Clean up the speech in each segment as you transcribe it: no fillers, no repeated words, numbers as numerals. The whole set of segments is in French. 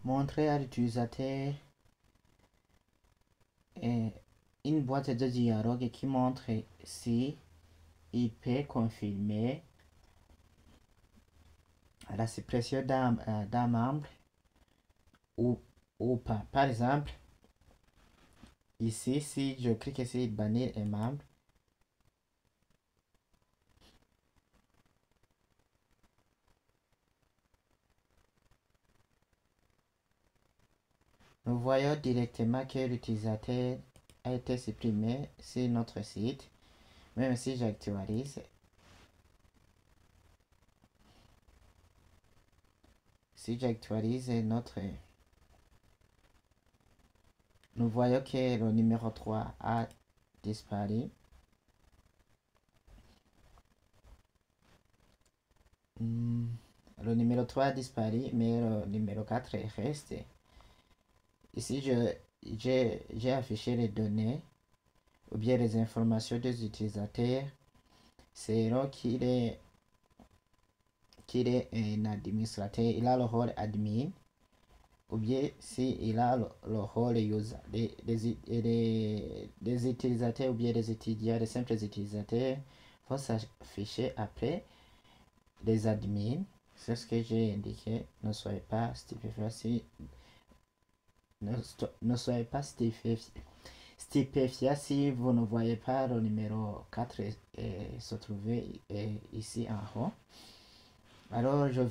montrer à l'utilisateur une boîte de dialogue qui montre si il peut confirmer la suppression d'un membre ou pas. Par exemple, ici, si je clique sur bannir un membre, nous voyons directement que l'utilisateur a été supprimé sur notre site. Même si j'actualise, nous voyons que le numéro 3 a disparu. Le numéro 3 a disparu, mais le numéro 4 est resté. Ici, j'ai affiché les données ou bien les informations des utilisateurs selon qu'il est un administrateur, il a le rôle admin, ou bien s'il a le rôle user. Les utilisateurs ou bien les étudiants, les simples utilisateurs vont s'afficher après les admins. C'est ce que j'ai indiqué. Ne soyez pas stupéfiés si ne soyez pas stupéfiés si vous ne voyez pas le numéro 4 se trouver ici en haut. Alors je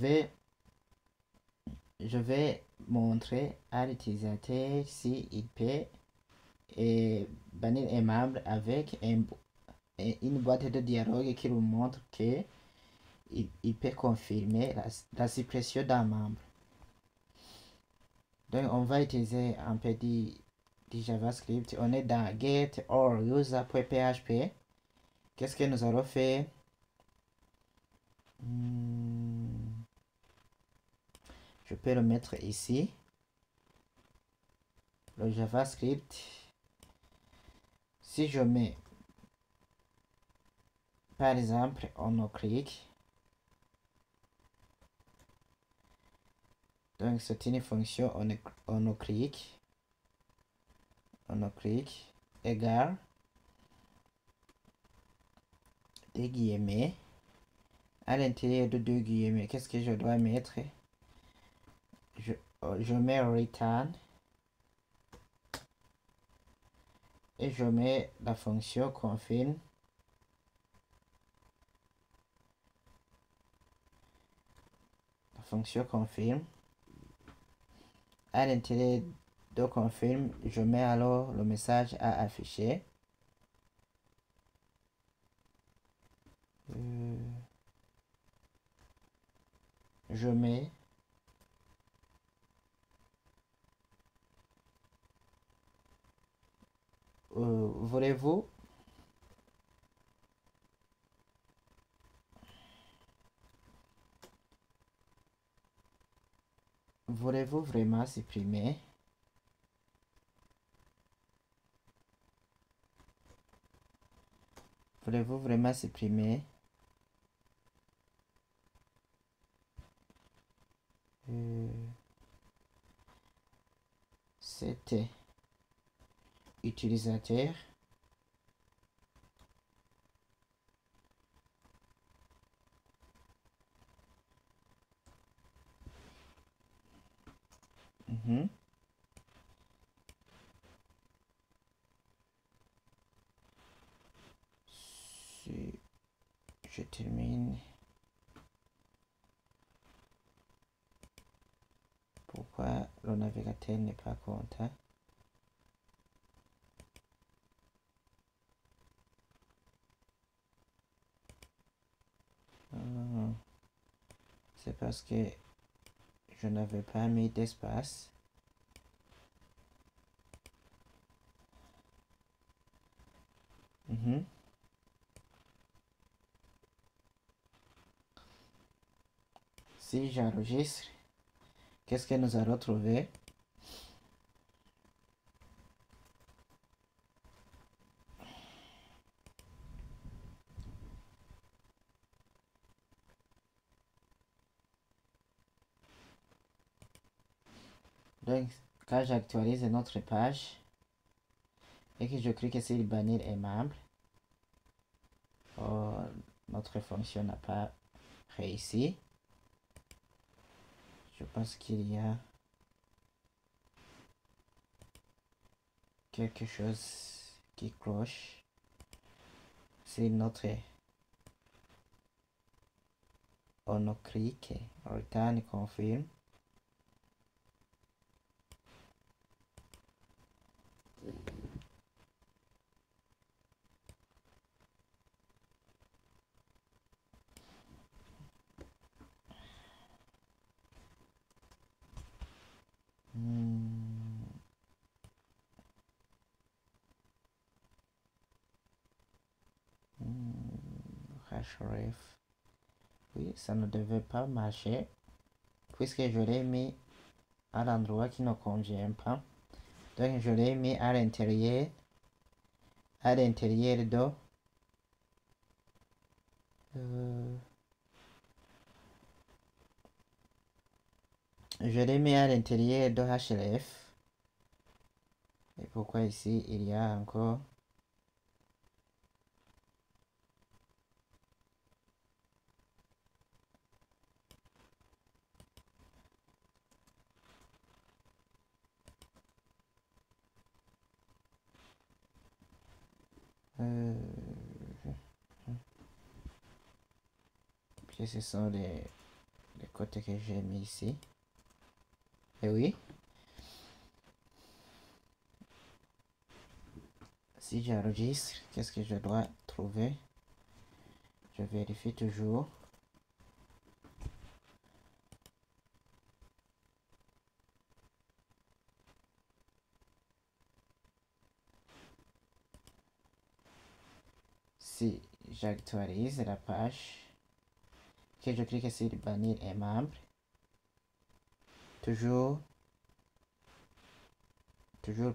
vais montrer à l'utilisateur s'il peut bannir un membre avec une boîte de dialogue qui nous montre que il peut confirmer la suppression d'un membre. Donc on va utiliser un peu du JavaScript. On est dans get or user.php. Qu'est-ce que nous allons faire? Je peux le mettre ici. Le JavaScript. Si je mets par exemple onClick, donc c'est une fonction onClick égale des guillemets. À l'intérieur de deux guillemets, qu'est-ce que je dois mettre? Je mets return et je mets la fonction confirm. La fonction confirm. À l'intérieur de confirm, je mets alors le message à afficher. Je mets voulez-vous vraiment supprimer cet utilisateur? Si je termine, pourquoi le navigateur n'est pas content? C'est parce que je n'avais pas mis d'espace. Si j'enregistre, qu'est-ce que nous allons trouver? Donc, quand j'actualise notre page et que je clique sur bannir aimable, notre fonction n'a pas réussi. Je pense qu'il y a quelque chose qui cloche. C'est notre on clique return confirm. Href. Oui, ça ne devait pas marcher puisque je l'ai mis à l'endroit qui ne convient pas. Donc je l'ai mis à l'intérieur de je l'ai mis à l'intérieur de href. Et pourquoi ici il y a encore puis ce sont les côtés que j'ai mis ici. Et oui, si j'enregistre, qu'est-ce que je dois trouver? Je vérifie toujours. Si j'actualise la page, que je clique sur bannir aimable, toujours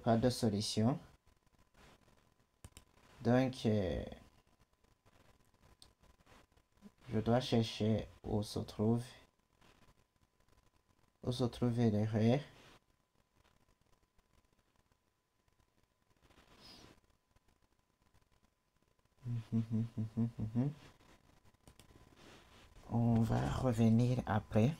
pas de solution. Donc, je dois chercher où se trouve l'erreur. On va revenir après.